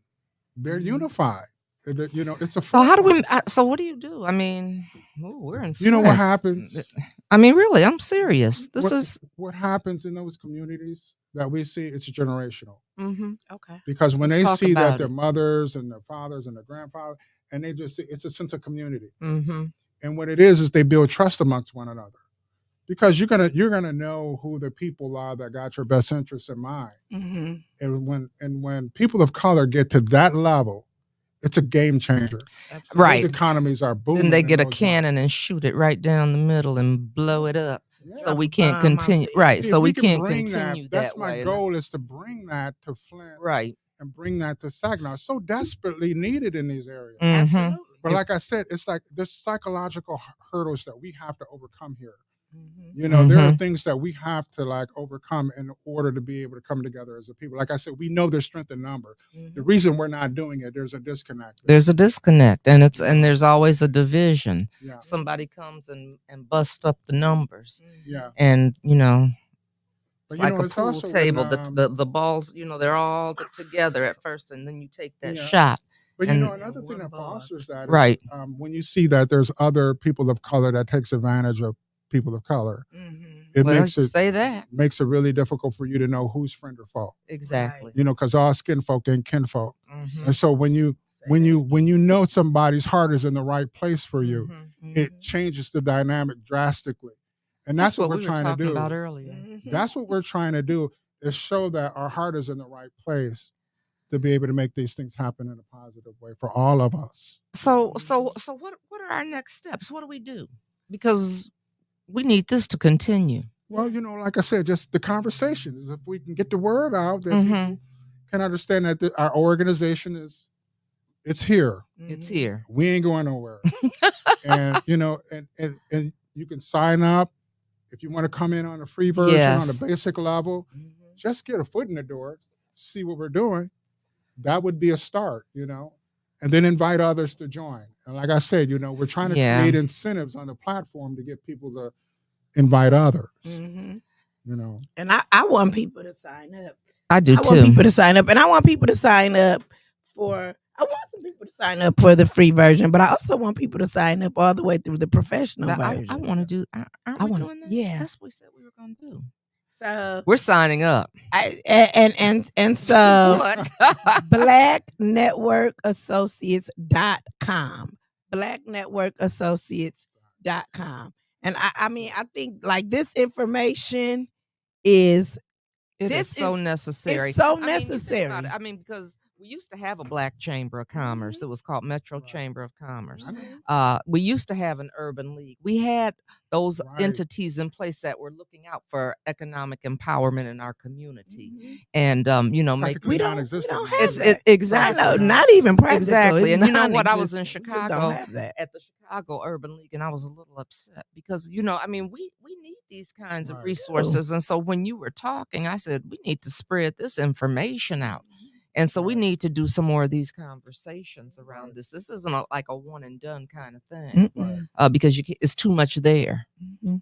They're Mhm. unified. It's a So how do we? forefront. So what do you do? I mean, ooh, we're in You know what Flint. happens? I mean, really, I'm serious. This What is. what happens in those communities that we see? It's generational. Mm-hmm. Okay. Because when Let's they talk see that about their it. mothers and their fathers and their grandfathers, and they just it's a sense of community. Mm-hmm. And what it is they build trust amongst one another. Because you're gonna know who the people are that got your best interests in mind. Mm-hmm. And when people of color get to that level, it's a game changer. Absolutely. Right. Those economies are booming. Then they in get a those cannon markets. and shoot it right down the middle and blow it up. Yeah. So Drop we a can't bomb out continue. there. Right. See, So if we can can't bring continue that's that my way. goal is to bring that to Flint Right. and bring that to Saginaw. It's so desperately needed in these areas. Mm-hmm. Absolutely. But like I said, it's like there's psychological hurdles that we have to overcome here. Mm-hmm. There are Mhm. things that we have to like overcome in order to be able to come together as a people. Like I said, we know there's strength in number. The reason we're not doing it, there's a disconnect. There's a disconnect, and there's always a division. Yeah, Somebody comes and busts up the numbers, yeah. and But it's like a it's pool also when table. The balls, they're all together at first, and then you take that yeah. shot. But And another thing that fosters that is right. when you see that there's other people of color that takes advantage of people of color, it Well, makes it say that really difficult for you to know who's friend or foe. exactly. Because all skin folk ain't kinfolk. Mhm. And so when you know somebody's heart is in the right place for you, Mhm. it changes the dynamic drastically. And that's what we're we were trying to talking do. about earlier. That's what we're trying to do is show that our heart is in the right place to be able to make these things happen in a positive way for all of us. So what are our next steps? What do we do? Because we need this to continue. Well, like I said, just the conversations. If we can get the word out that people can understand that our organization it's here. It's here. We ain't going nowhere. And and you can sign up if you want to come in on a free version on a Yes. basic level. Just get a foot in the door, see what we're doing. That would be a start, and then invite others to join. And like I said, we're trying to Yeah. create incentives on the platform to get people to invite others. Mm-hmm. And I want people to sign up. I do I too. want people to sign up, and I want people to sign up for. I want some people to sign up for the free version, but I also want people to sign up all the way through the professional version. I want to do. Aren't we doing that? Yeah. That's what we said we were going to do. So We're signing up. and so What? blacknetworkassociates.com. Blacknetworkassociates.com. And I mean, I think like this information is It is this so is necessary. it's so I mean, you think necessary. about it. I mean, because we used to have a black chamber of commerce. It was called Metro Right. Chamber of Commerce. I know. We used to have an urban league. We had those Right. entities in place that were looking out for economic empowerment in our community, Mhm. and make Practically We don't non-existent have now. it's that. exactly I know, not even practical. exactly. It's And you know what? I was in non-existent. We just Chicago don't have that. at the Chicago Urban League, and I was a little upset because I mean, we need these kinds of Right. resources. And so when you were talking, I said we need to spread this information out. And so we Right. need to do some more of these conversations around Right. this. This isn't like a one and done kind of thing Mm-mm. because it's too much there. Mhm.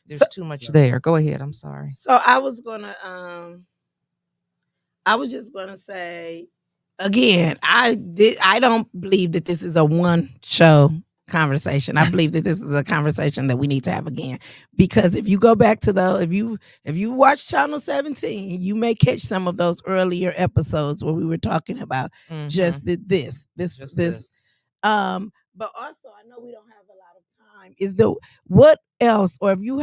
There's So- too much Yeah. there. Go ahead. I'm sorry. So I was just gonna say again, I don't believe that this is a one show conversation. I believe that this is a conversation that we need to have again, because if you go back to if you watch Channel 17, you may catch some of those earlier episodes where we were talking about just this. But also, I know we don't have a lot of time. Is the what else, or if you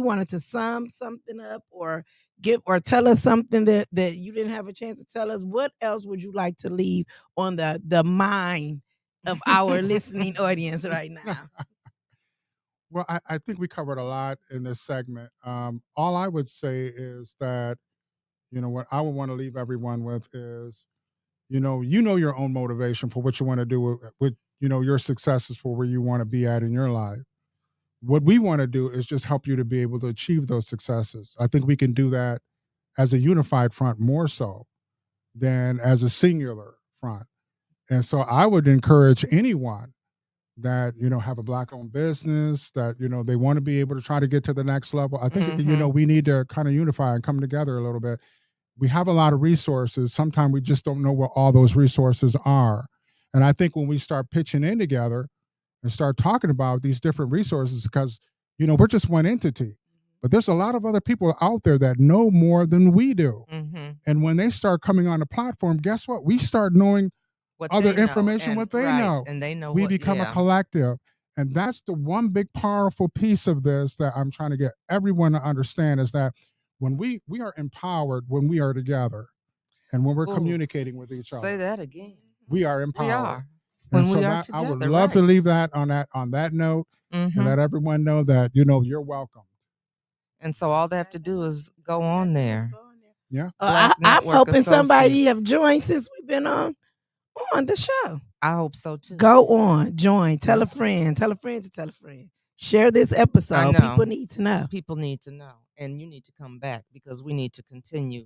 wanted to sum something up, or give or tell us something that you didn't have a chance to tell us, what else would you like to leave on the mind of our listening audience right now? Well, I think we covered a lot in this segment. All I would say is that, what I would want to leave everyone with is, your own motivation for what you want to do with your successes for where you want to be at in your life. What we want to do is just help you to be able to achieve those successes. I think we can do that as a unified front more so than as a singular front. And so I would encourage anyone that have a black owned business, that they want to be able to try to get to the next level. I think we need to kind of unify and come together a little bit. We have a lot of resources. Sometimes we just don't know what all those resources are. And I think when we start pitching in together and start talking about these different resources, because we're just one entity, but there's a lot of other people out there that know more than we do. And when they start coming on the platform, guess what? We start knowing what other information, what they know. And they know we become a collective. And that's the one big powerful piece of this that I'm trying to get everyone to understand, is that when we are empowered, when we are together, and when we're communicating with each other. Say that again. We are empowered. We are. And so that, together, I would love to leave that on that note, and let everyone know that you're welcome. And so all they have to do is go on there. Yeah. I'm hoping somebody have joined since we've been on the show. I hope so too. Go on, join, tell a friend, tell a friend to tell a friend. Share this episode. People need to know. People need to know. And you need to come back, because we need to continue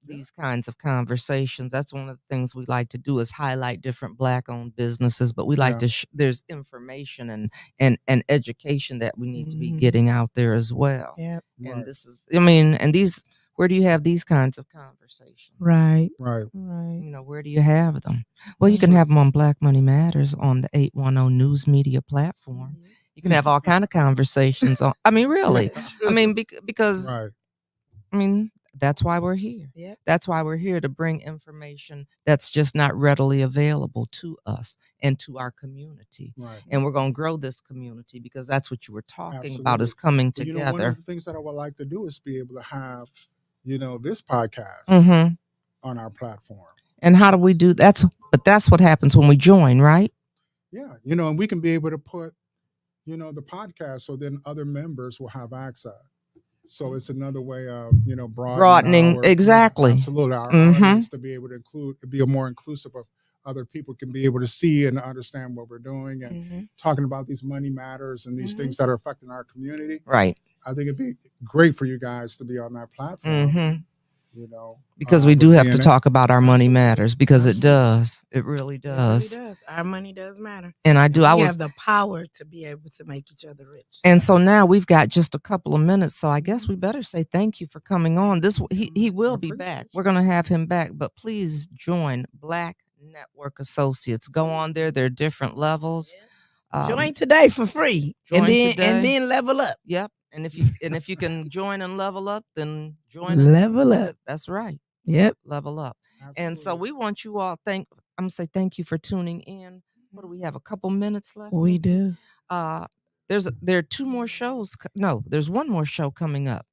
these kinds of conversations. That's one of the things we like to do, is highlight different black-owned businesses. But we like to there's information and education that we need to be getting out there as well. Yeah. And this is, and these, where do you have these kinds of conversations? Right. Where do you have them? Well, you can have them on Black Money Matters on the 810 News Media platform. You can have all kind of conversations on. Really. Because that's why we're here. Yep. That's why we're here, to bring information that's just not readily available to us and to our community. Right. And we're going to grow this community, because that's what you were talking about, is coming together. One of the things that I would like to do is be able to have, this podcast on our platform. And how do we do that? But that's what happens when we join, right? Yeah. And we can be able to put, the podcast, so then other members will have access. So it's another way of, broadening exactly. Absolutely. Our audience, to be able to be more inclusive of other people, can be able to see and understand what we're doing, and talking about these money matters and these things that are affecting our community. Right. I think it'd be great for you guys to be on that platform. Because we do have to talk about our money matters, because it does. It really does. It really does. Our money does matter. And I do. We have the power to be able to make each other rich. And so now we've got just a couple of minutes. So I guess we better say thank you for coming on. He will be back. We're going to have him back. But please join Black Network Associates. Go on there. There are different levels. Join today for free. And then level up. Yep. And if you can join and level up, then join level up. That's right. Yep. Level up. Absolutely. And so we want you all I'm gonna say thank you for tuning in. What do we have? A couple minutes left? We do. There are two more shows. No, there's one more show coming up.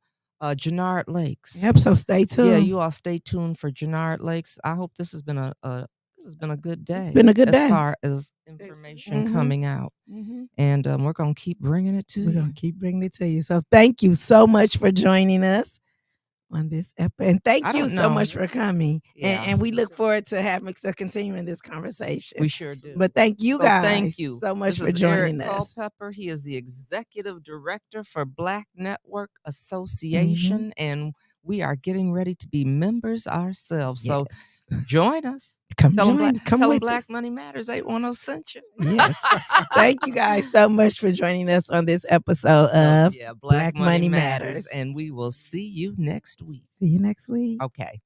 Jannard Lakes. Yep. So stay tuned. Yeah, you all stay tuned for Jannard Lakes. I hope this has been a good day. It's been a good day as far as information coming out. And we're going to keep bringing it to you. We're going to keep bringing it to you. So thank you so much for joining us on this episode. And thank you so much for coming. Yeah. And we look forward to continuing this conversation. We sure do. But thank you guys. Thank you so much for joining us. Culpepper. He is the executive director for Black Network Association. And we are getting ready to be members ourselves. Yes. So join us. Tell them Black Money Matters 810 sent you. Yes. Thank you guys so much for joining us on this episode of Black Money Matters. And we will see you next week. See you next week. Okay.